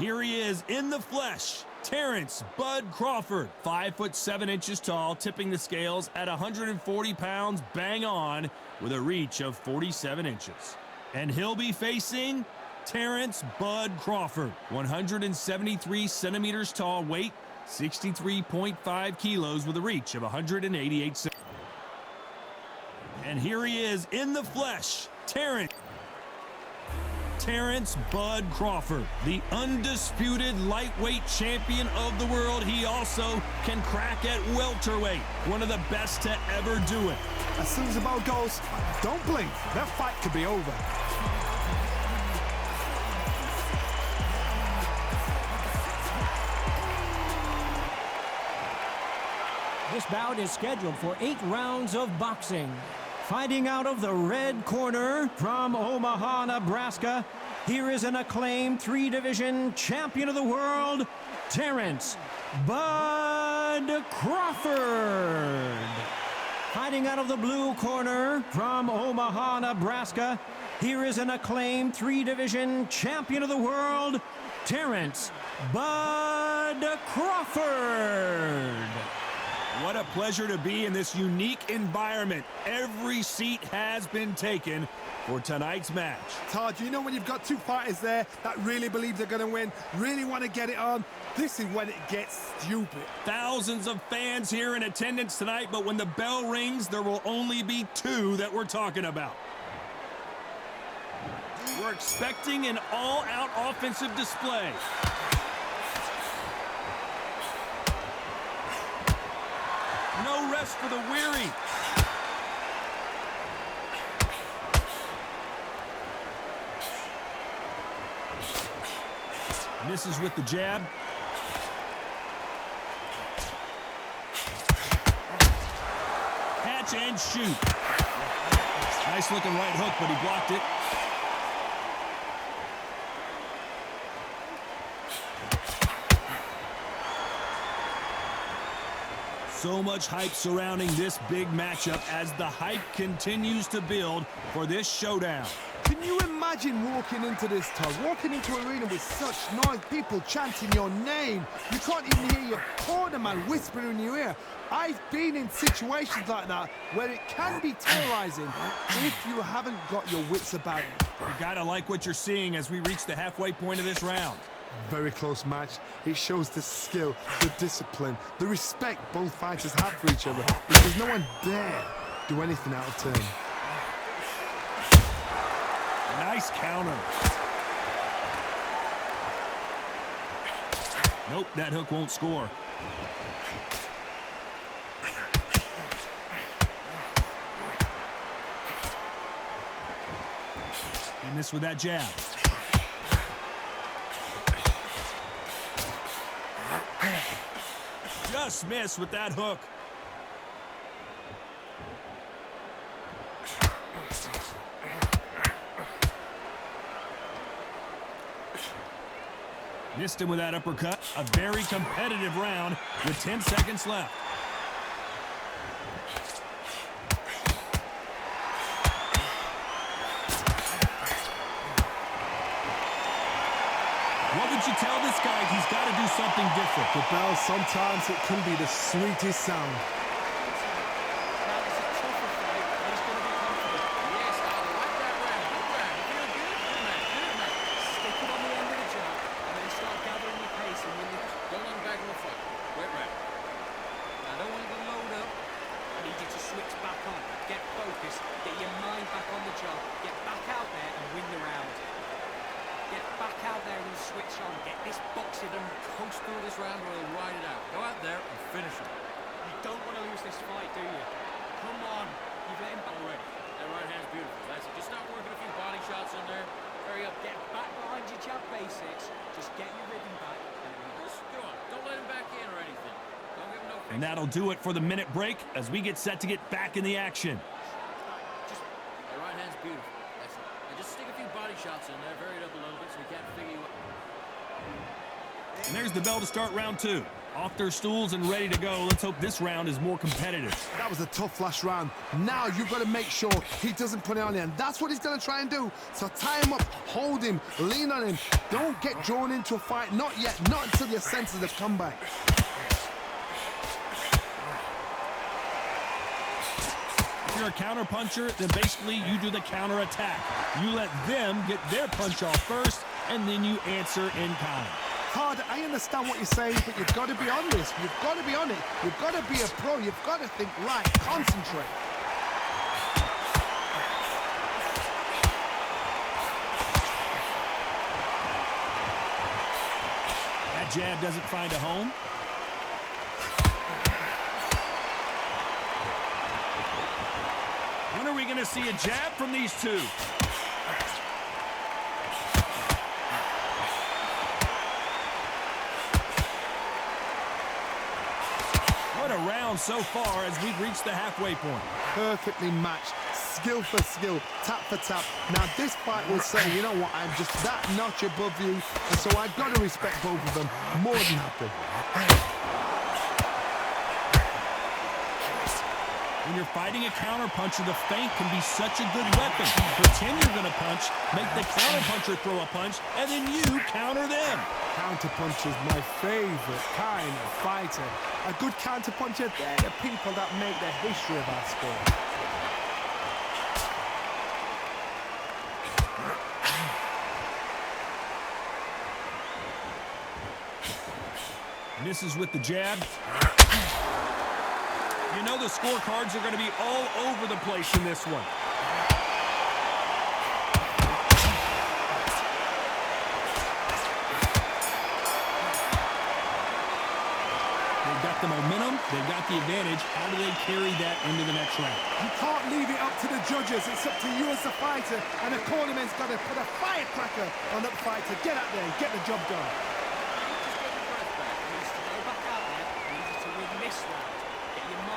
Here he is in the flesh, Terrence Bud Crawford, 5'7" tall, tipping the scales at 140 pounds bang on with a reach of 47 inches. And he'll be facing Terrence Bud Crawford, 173 centimeters tall, weight 63.5 kilos with a reach of 188 centimeters. And here he is in the flesh, Terrence Bud Crawford, the undisputed lightweight champion of the world. He also can crack at welterweight, one of the best to ever do it. As soon as the bell goes, don't blink. That fight could be over. This bout is scheduled for 8 rounds of boxing. Fighting out of the red corner from Omaha, Nebraska, here is an acclaimed 3-division champion of the world, Terrence Bud Crawford. Fighting out of the blue corner from Omaha, Nebraska, here is an acclaimed 3-division champion of the world, Terrence Bud Crawford. What a pleasure to be in this unique environment. Every seat has been taken for tonight's match. Todd, you know when you've got two fighters there that really believe they're going to win, really want to get it on, this is when it gets stupid. Thousands of fans here in attendance tonight, but when the bell rings, there will only be 2 that we're talking about. We're expecting an all-out offensive display. No rest for the weary. Misses with the jab. Catch and shoot. Nice looking right hook, but he blocked it. So much hype surrounding this big matchup as the hype continues to build for this showdown. Can you imagine walking into this, Todd? Walking into an arena with such noise, people chanting your name. You can't even hear your corner man whispering in your ear. I've been in situations like that where it can be terrorizing if you haven't got your wits about you. You gotta like what you're seeing as we reach the halfway point of this round. Very close match. It shows the skill, the discipline, the respect both fighters have for each other, because no one dare do anything out of turn. Nice counter. Nope, that hook won't score. He missed with that jab. Just missed with that hook. Missed him with that uppercut. A very competitive round with 10 seconds left. What would you tell this guy? He's got to do something different. The bell, sometimes it can be the sweetest sound. And that'll do it for the minute break as we get set to get back in the action. Just, the right hand's beautiful. That's it. And just stick a few body shots in there, vary it up a little bit so we can't figure you out. And there's the bell to start round 2. Off their stools and ready to go. Let's hope this round is more competitive. That was a tough last round. Now you've got to make sure he doesn't put it on him. That's what he's going to try and do. So tie him up, hold him, lean on him. Don't get drawn into a fight. Not yet. Not until your senses have come back. If you're a counter puncher, then basically you do the counter attack. You let them get their punch off first, and then you answer in kind. Todd, I understand what you're saying, but you've got to be on this. You've got to be on it. You've got to be a pro. You've got to think right. Concentrate. That jab doesn't find a home. When are we going to see a jab from these two? What a round so far as we've reached the halfway point. Perfectly matched. Skill for skill. Tap for tap. Now this fight will say, you know what, I'm just that notch above you. And so I've got to respect both of them. More than happy. When you're fighting a counterpuncher, the feint can be such a good weapon. Pretend you're going to punch, make the counterpuncher throw a punch, and then you counter them. Counterpuncher is my favorite kind of fighter. A good counterpuncher, they're the people that make the history of our sport. Misses with the jab. You know the scorecards are going to be all over the place in this one. They've got the momentum. They've got the advantage. How do they carry that into the next round? You can't leave it up to the judges. It's up to you as the fighter. And the cornerman's got to put a firecracker on that fighter. Get out there and get the job done.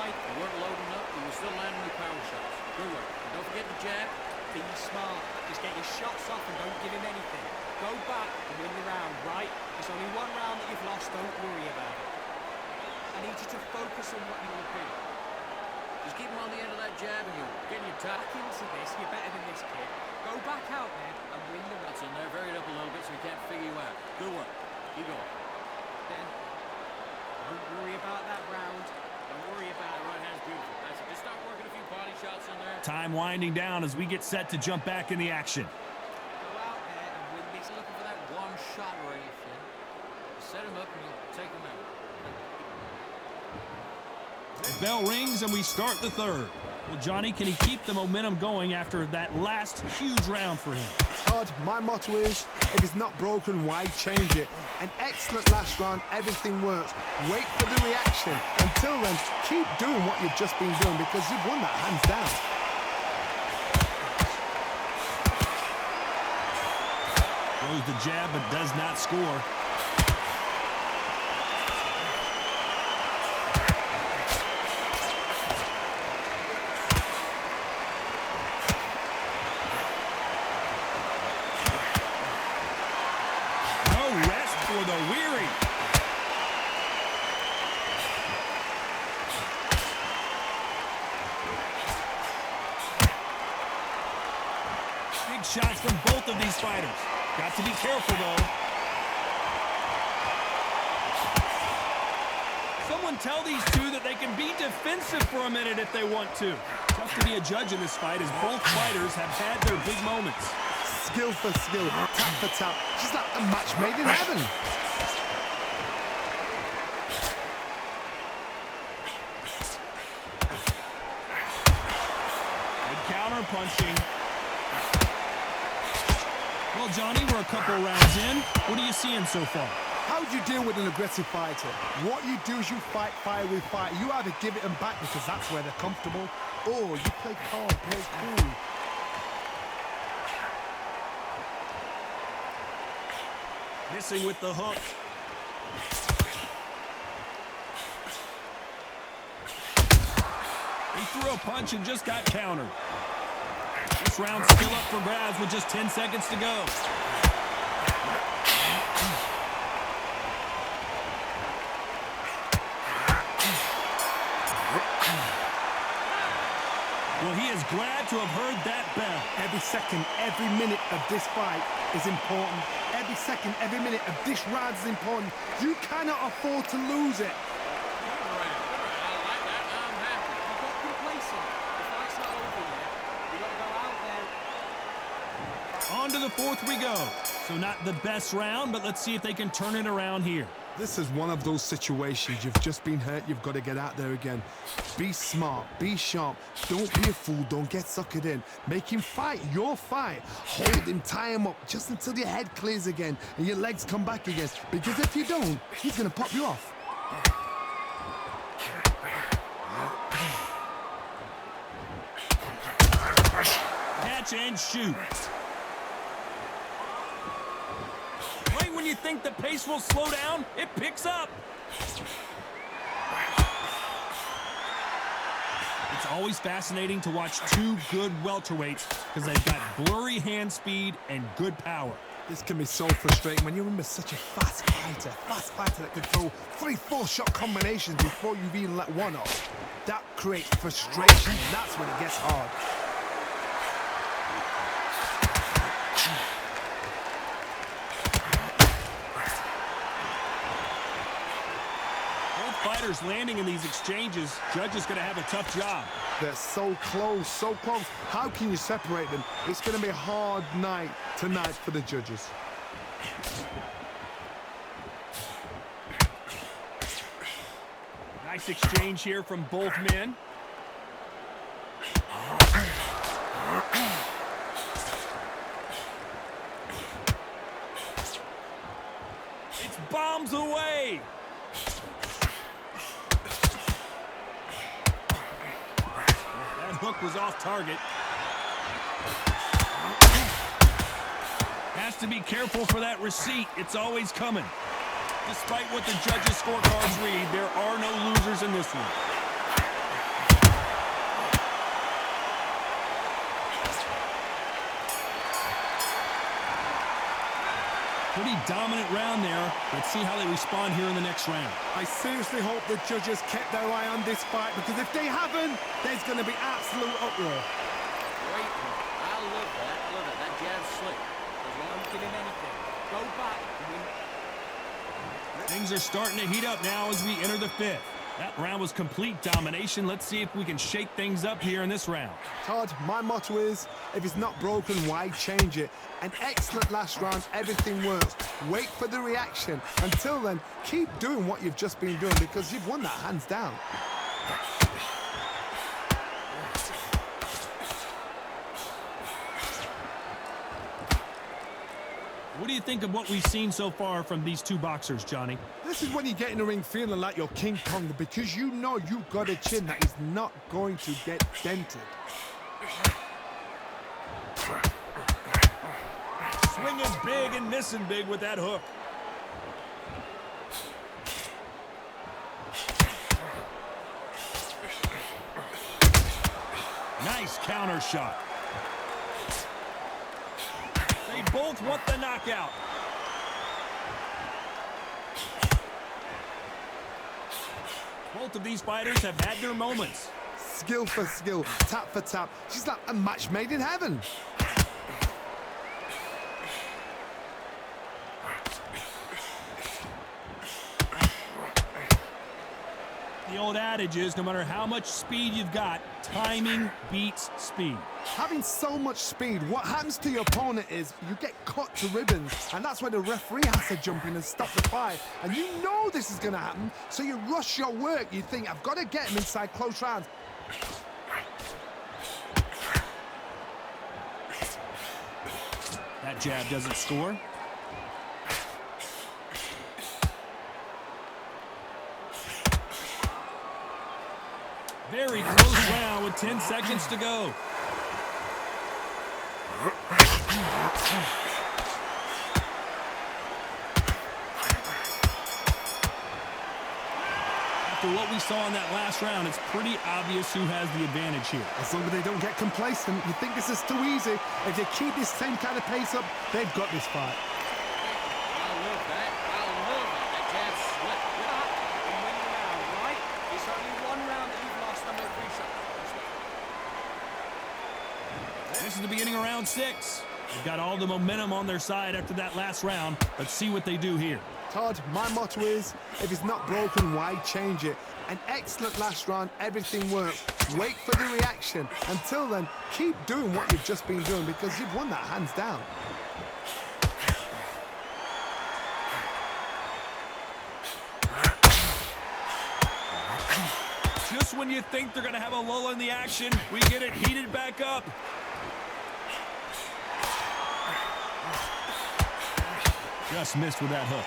You weren't loading up, you were still landing your power shots. Good work. And don't forget the jab. Be smart. Just get your shots off and don't give him anything. Go back and win the round, right? It's only one round that you've lost. Don't worry about it. I need you to focus on what you're doing. Just keep him on the end of that jab and you're getting your top. Back into this. You're better than this kid. Go back out there and win the round. That's in there, varied up a little bit so he can't figure you out. Good work. Keep going. Then don't worry about that round. Don't worry about it. Right hand's beautiful. That's it. Just start working a few body shots in there. Time winding down as we get set to jump back in the action. Go out there and win this. He's looking for that one shot or anything. Set him up and you'll take him out. Bell rings and we start the third. Well, Johnny, can he keep the momentum going after that last huge round for him? Todd, my motto is, if it's not broken, why change it? An excellent last round, everything works. Wait for the reaction. Until then, keep doing what you've just been doing because you've won that hands down. Throws the jab but does not score. For the weary. Big shots from both of these fighters. Got to be careful, though. Someone tell these two that they can be defensive for a minute if they want to. Tough to be a judge in this fight as both fighters have had their big moments. Skill for skill, tap for tap. Just like a match made in heaven. Good counter punching. Well, Johnny, we're a couple rounds in. What are you seeing so far? How do you deal with an aggressive fighter? What you do is you fight fire with fire. You either give it them back because that's where they're comfortable, or you play calm, play cool. Missing with the hook. He threw a punch and just got countered. This round's still up for grabs with just 10 seconds to go. Well, he is glad to have heard that bell. Every second, every minute of this fight is important. Every second, every minute of this round is important. You cannot afford to lose it. On to the fourth we go. So not the best round, but let's see if they can turn it around here. This is one of those situations. You've just been hurt. You've got to get out there again. Be smart. Be sharp. Don't be a fool. Don't get suckered in. Make him fight your fight. Hold him, tie him up just until your head clears again and your legs come back again. Because if you don't, he's going to pop you off. Catch and shoot. Right when you think the pace will slow down, it picks up. It's always fascinating to watch two good welterweights because they've got blurry hand speed and good power. This can be so frustrating when you remember such a fast fighter that could throw 3-4 shot combinations before you've even let one off. That creates frustration. That's when it gets hard. Fighters landing in these exchanges, Judge is going to have a tough job. They're so close, so close. How can you separate them? It's going to be a hard night tonight for the judges. Nice exchange here from both men. It's bombs away. Hook was off target. Has to be careful for that receipt. It's always coming. Despite what the judges' scorecards read, there are no losers in this one. Pretty dominant round there. Let's see how they respond here in the next round. I seriously hope the judges kept their eye on this fight, because if they haven't, there's going to be absolute uproar. Great one. I love that. Love it. That jab's slick. Don't give him anything. Go back and win. Things are starting to heat up now as we enter the fifth. That round was complete domination. Let's see if we can shake things up here in this round. Todd, my motto is, if it's not broken, why change it? An excellent last round, everything works. Wait for the reaction. Until then, keep doing what you've just been doing, because you've won that hands down. What do you think of what we've seen so far from these two boxers, Johnny? This is when you get in the ring feeling like you're King Kong, because you know you've got a chin that is not going to get dented. Swinging big and missing big with that hook. Nice counter shot. They both want the knockout. Both of these fighters have had their moments. Skill for skill, tap for tap. She's like a match made in heaven. The old adage is, no matter how much speed you've got, timing beats speed. Having so much speed, what happens to your opponent is you get cut to ribbons, and that's where the referee has to jump in and stop the fight. And you know this is going to happen, so you rush your work. You think, I've got to get him inside close rounds. That jab doesn't score. Very close round with 10 seconds to go. After what we saw in that last round, it's pretty obvious who has the advantage here. As long as they don't get complacent, you think this is too easy. If they keep this same kind of pace up, they've got this fight. I love that. I love that. That jab's slick. And win the round, right? It's only one round that you've lost. I'm going to appreciate that. This is the beginning of round 6. They've got all the momentum on their side after that last round. Let's see what they do here. Todd, my motto is, if it's not broken, why change it? An excellent last round, everything works. Wait for the reaction. Until then, keep doing what you've just been doing because you've won that hands down. Just when you think they're going to have a lull in the action, we get it heated back up. Just missed with that hook.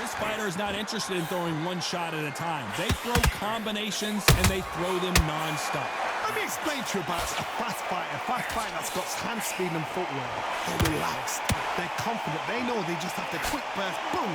This fighter is not interested in throwing one shot at a time. They throw combinations, and they throw them non-stop. Let me explain to you about a fast fighter that's got hand speed and footwork. They're relaxed, they're confident, they know they just have to quick burst, boom.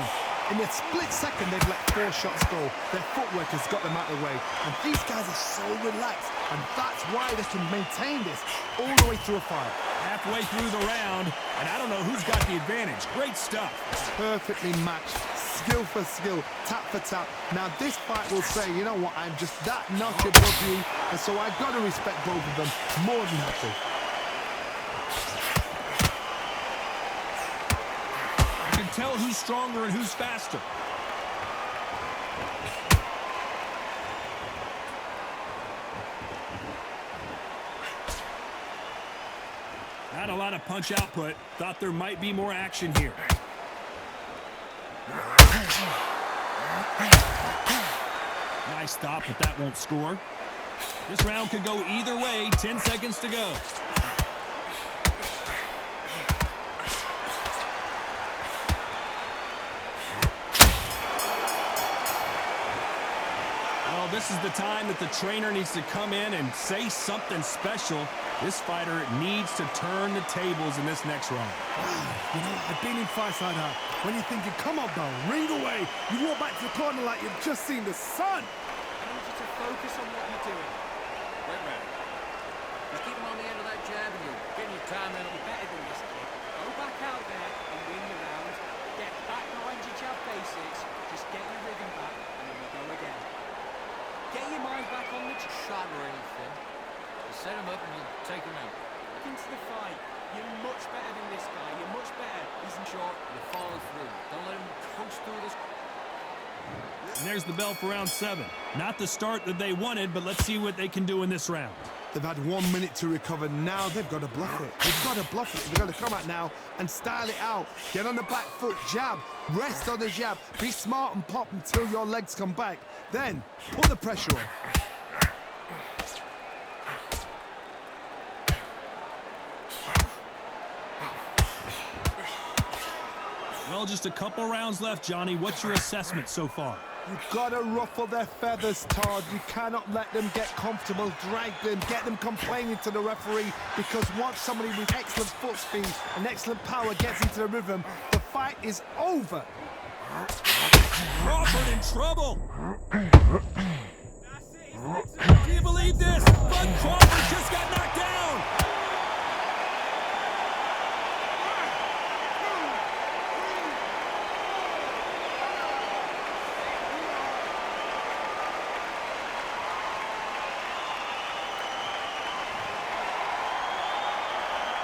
In a split second, they've let 4 shots go. Their footwork has got them out of the way. And these guys are so relaxed, and that's why they can maintain this all the way through a fight. Halfway through the round, and I don't know who's got the advantage. Great stuff. Perfectly matched, skill for skill, tap for tap. Now this fight will say, you know what, I'm just that notch above you, and so I've got to respect both of them more than happy. You can tell who's stronger and who's faster. Not a lot of punch output. Thought there might be more action here. Nice stop, but that won't score. This round could go either way. 10 seconds to go. Well, this is the time that the trainer needs to come in and say something special. This fighter needs to turn the tables in this next round. You know, I've been in fights like that. When you're thinking, come on, bro, ring away. You walk back to the corner like you've just seen the sun. I need you to focus on what you're doing. Wait, man. Just keep him on the end of that jab and you're getting your time in. You're better than this, kid. Go back out there and win the round. Get back behind your jab basics. Just get your rhythm back, and then we go again. Get your mind back on the Shot or anything. You set him up and you take him out. into the fight. You're much better than this guy. You're much better. He's in short, you follow through. Don't let him coast through this. And there's the bell for round 7. Not the start that they wanted, but let's see what they can do in this round. They've had 1 minute to recover. Now they've got to bluff it. They've got to bluff it. They've got to come out now and style it out. Get on the back foot, jab, rest on the jab. Be smart and pop until your legs come back. Then put the pressure on. Well, just a couple rounds left, Johnny. What's your assessment so far? You've got to ruffle their feathers, Todd. You cannot let them get comfortable, drag them, get them complaining to the referee, because once somebody with excellent foot speed and excellent power gets into the rhythm, the fight is over. Crawford in trouble. Do you believe this? Bud Crawford just got knocked down.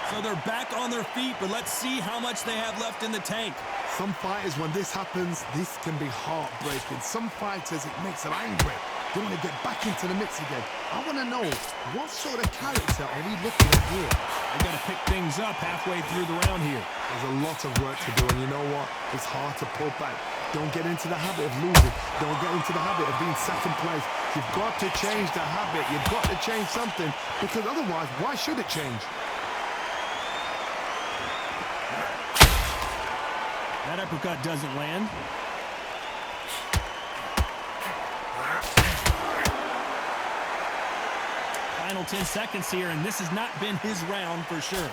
So they're back on their feet, but let's see how much they have left in the tank. Some fighters, when this happens, this can be heartbreaking. Some fighters, it makes them angry. They want to get back into the mix again. I want to know, what sort of character are we looking at here? They got to pick things up halfway through the round here. There's a lot of work to do, and you know what? It's hard to pull back. Don't get into the habit of losing. Don't get into the habit of being second place. You've got to change the habit. You've got to change something, because otherwise, why should it change? That uppercut doesn't land. Final 10 seconds here, and this has not been his round for sure.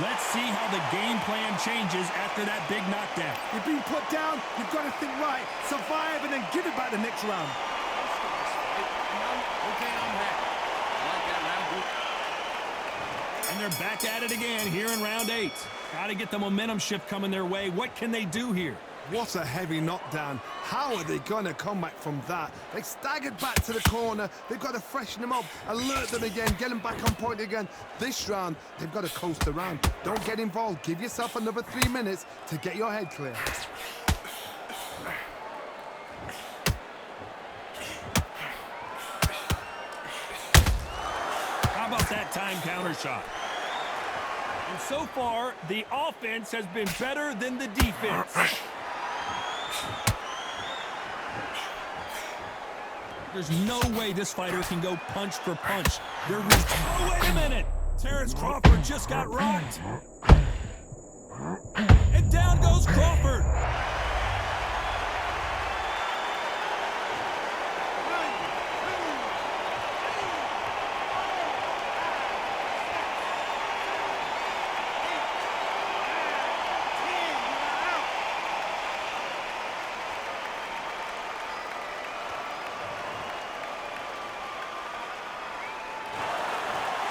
Let's see how the game plan changes after that big knockdown. You've been put down, you've got to think right, survive, and then give it back the next round. Okay, I'm happy. I like that round group. And they're back at it again here in round 8. Got to get the momentum shift coming their way. What can they do here? What a heavy knockdown. How are they going to come back from that? They staggered back to the corner. They've got to freshen them up, alert them again, get them back on point again. This round, they've got to coast around. Don't get involved. Give yourself another 3 minutes to get your head clear. How about that time counter shot? And so far, the offense has been better than the defense. There's no way this fighter can go punch for punch. They're oh, wait a minute! Terrence Crawford just got rocked. And down goes Crawford.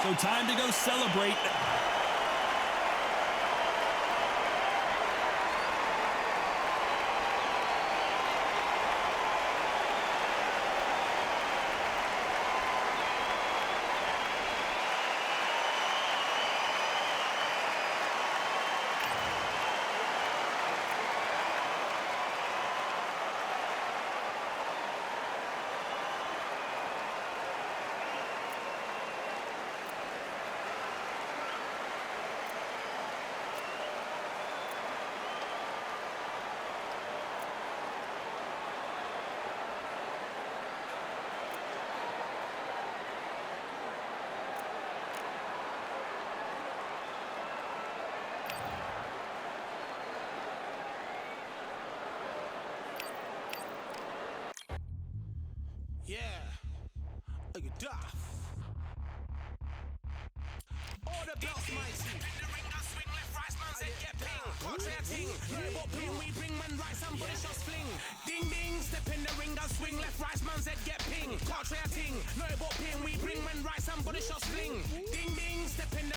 So time to go celebrate. Yeah, look at Duff. All the belts, my team. In the ring, I swing left, right, man said get ping. Watch that ting. Yeah, what ping we bring, man, right, somebody shots fling. Ding, ding, step in the ring, I